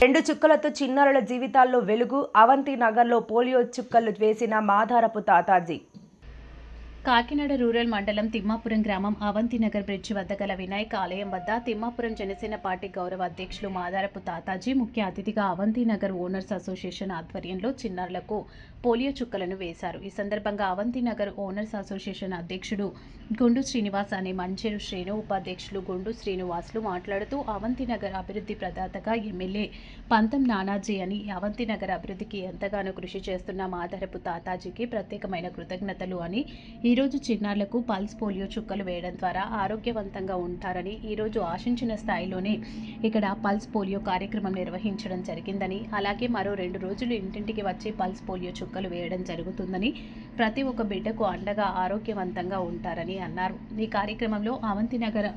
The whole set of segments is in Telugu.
రెండు చుక్కలతో చిన్నారుల జీవితాల్లో వెలుగు. అవంతి నగర్లో పోలియో చుక్కలు వేసిన మాధారపు తాతాజీ. కాకినాడ రూరల్ మండలం తిమ్మాపురం గ్రామం అవంతినగర్ బ్రిడ్జి వద్ద గల వినాయక ఆలయం వద్ద తిమ్మాపురం జనసేన పార్టీ గౌరవ అధ్యక్షులు మాదారపు తాతాజీ ముఖ్య అతిథిగా అవంతినగర్ ఓనర్స్ అసోసియేషన్ ఆధ్వర్యంలో చిన్నారులకు పోలియో చుక్కలను వేశారు. ఈ సందర్భంగా అవంతినగర్ ఓనర్స్ అసోసియేషన్ అధ్యక్షుడు గుండు శ్రీనివాస్ అనే మంచేరు శ్రీను, ఉపాధ్యక్షులు గుండు శ్రీనివాసులు మాట్లాడుతూ అవంతినగర్ అభివృద్ధి ప్రదాతగా ఎమ్మెల్యే పంతం నానాజీ అని అవంతినగర్ అభివృద్ధికి ఎంతగానో కృషి చేస్తున్న మాదారపు తాతాజీకి ప్రత్యేకమైన కృతజ్ఞతలు అని, ఈరోజు చిన్నారులకు పల్స్ పోలియో చుక్కలు వేయడం ద్వారా ఆరోగ్యవంతంగా ఉంటారని, ఈరోజు ఆశించిన స్థాయిలోనే ఇక్కడ పల్స్ పోలియో కార్యక్రమం నిర్వహించడం జరిగిందని, అలాగే మరో 2 రోజులు ఇంటింటికి వచ్చి పల్స్ పోలియో చుక్కలు వేయడం జరుగుతుందని, ప్రతి ఒక్క బిడ్డకు అండగా ఆరోగ్యవంతంగా ఉంటారని అన్నారు. ఈ కార్యక్రమంలో అవంతినగర్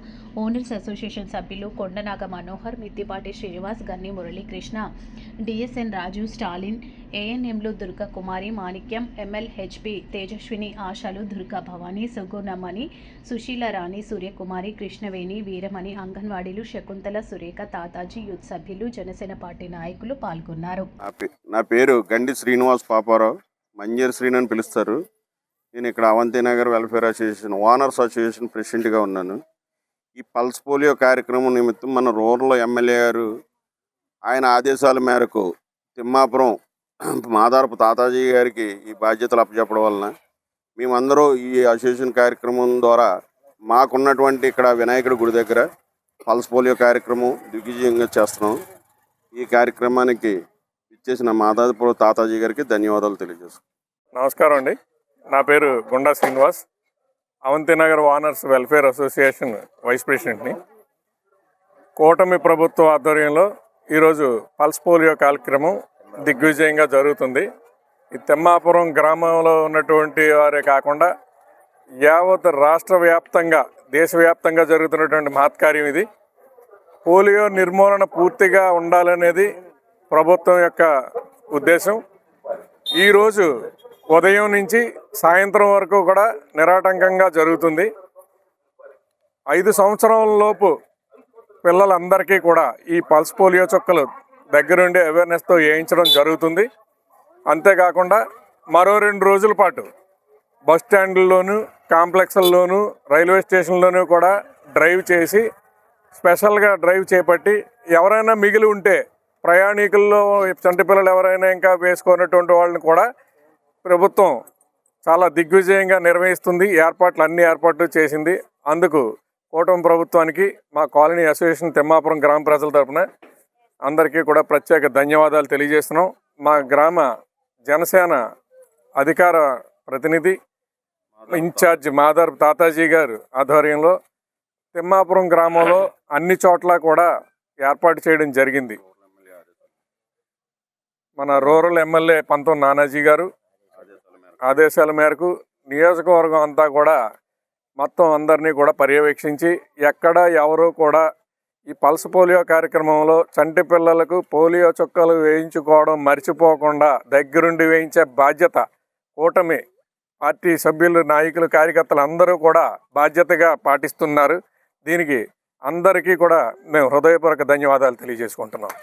ఓనర్స్ అసోసియేషన్ సభ్యులు కొండనాగ మనోహర్, మిద్దిపాటి శ్రీనివాస్, గన్ని మురళీకృష్ణ, డిఎస్ఎన్ రాజు, స్టాలిన్, ఏఎన్ఎంలు దుర్గా కుమారి, మాణిక్యం, ఎంఎల్హెచ్పి తేజస్విని, ఆశాలు, దుర్గా భవానీ, సుగుణమణి, సుశీల రాణి, సూర్యకుమారి, కృష్ణవేణి, వీరమణి, అంగన్వాడీలు, శకుంతల, సురేఖ, తాతాజీ యూత్ సభ్యులు, జనసేన పార్టీ నాయకులు పాల్గొన్నారు. నా పేరు గండి శ్రీనివాస్ పాపారావు, మంజేరు శ్రీను అని పిలుస్తారు. నేను ఇక్కడ అవంతినగర్ వెల్ఫేర్ అసోసియేషన్ ఓనర్స్ అసోసియేషన్ ప్రెసిడెంట్గా ఉన్నాను. ఈ పల్స్ పోలియో కార్యక్రమం నిమిత్తం మన రూరల్ ఎమ్మెల్యే గారు ఆయన ఆదేశాల మేరకు తిమ్మాపురం మాదారపు తాతాజీ గారికి ఈ బాధ్యతలు అప్పచెప్పడం వలన మేమందరూ ఈ అసోసియేషన్ కార్యక్రమం ద్వారా మాకున్నటువంటి ఇక్కడ వినాయకుడి గుడి దగ్గర పల్స్ పోలియో కార్యక్రమం దిగ్విజయంగా చేస్తున్నాం. ఈ కార్యక్రమానికి ఇచ్చేసిన మాదారపు తాతాజీ గారికి ధన్యవాదాలు తెలియజేస్తున్నాం. నమస్కారం అండి. నా పేరు Gunda Srinivas, Avantinagar owners welfare association vice ప్రెసిడెంట్ని. కూటమి ప్రభుత్వ ఆధ్వర్యంలో ఈరోజు పల్స్ పోలియో కార్యక్రమం దిగ్విజయంగా జరుగుతుంది. ఈ తిమ్మాపురం గ్రామంలో ఉన్నటువంటి వారే కాకుండా యావత్ రాష్ట్ర వ్యాప్తంగా, దేశవ్యాప్తంగా జరుగుతున్నటువంటి మహత్కార్యం ఇది. పోలియో నిర్మూలన పూర్తిగా ఉండాలనేది ప్రభుత్వం యొక్క ఉద్దేశం. ఈరోజు ఉదయం నుంచి సాయంత్రం వరకు కూడా నిరాటంకంగా జరుగుతుంది. 5 సంవత్సరాల లోపు పిల్లలందరికీ కూడా ఈ పల్స్ పోలియో చుక్కలు దగ్గరుండి అవేర్నెస్తో వేయించడం జరుగుతుంది. అంతేకాకుండా మరో 2 రోజుల పాటు బస్ స్టాండ్ల్లోనూ, కాంప్లెక్స్ల్లోనూ, రైల్వే స్టేషన్లోనూ కూడా డ్రైవ్ చేసి, స్పెషల్గా డ్రైవ్ చేపట్టి ఎవరైనా మిగిలి ఉంటే ప్రయాణికుల్లో చంటి పిల్లలు ఎవరైనా ఇంకా వేసుకున్నటువంటి వాళ్ళని కూడా ప్రభుత్వం చాలా దిగ్విజయంగా నిర్వహిస్తుంది. అన్ని ఏర్పాట్లు చేసింది. అందుకు కూటమి ప్రభుత్వానికి మా కాలనీ అసోసియేషన్ తిమ్మాపురం గ్రామ ప్రజల తరఫున అందరికీ కూడా ప్రత్యేక ధన్యవాదాలు తెలియజేస్తున్నాం. మా గ్రామ జనసేన అధికార ప్రతినిధి ఇన్ఛార్జ్ మాదారపు తాతాజీ గారు ఆధ్వర్యంలో తిమ్మాపురం గ్రామంలో అన్ని చోట్ల కూడా ఏర్పాటు చేయడం జరిగింది. మన రూరల్ ఎమ్మెల్యే పంతం నానాజీ గారు ఆదేశాల మేరకు నియోజకవర్గం అంతా కూడా మొత్తం అందరినీ కూడా పర్యవేక్షించి, ఎక్కడ ఎవరు కూడా ఈ పల్స్ పోలియో కార్యక్రమంలో చంటి పిల్లలకు పోలియో చుక్కలు వేయించుకోవడం మర్చిపోకుండా దగ్గరుండి వేయించే బాధ్యత కూటమి పార్టీ సభ్యులు, నాయకులు, కార్యకర్తలు అందరూ కూడా బాధ్యతగా పాటిస్తున్నారు. దీనికి అందరికీ కూడా మేము హృదయపూర్వక ధన్యవాదాలు తెలియజేసుకుంటున్నాం.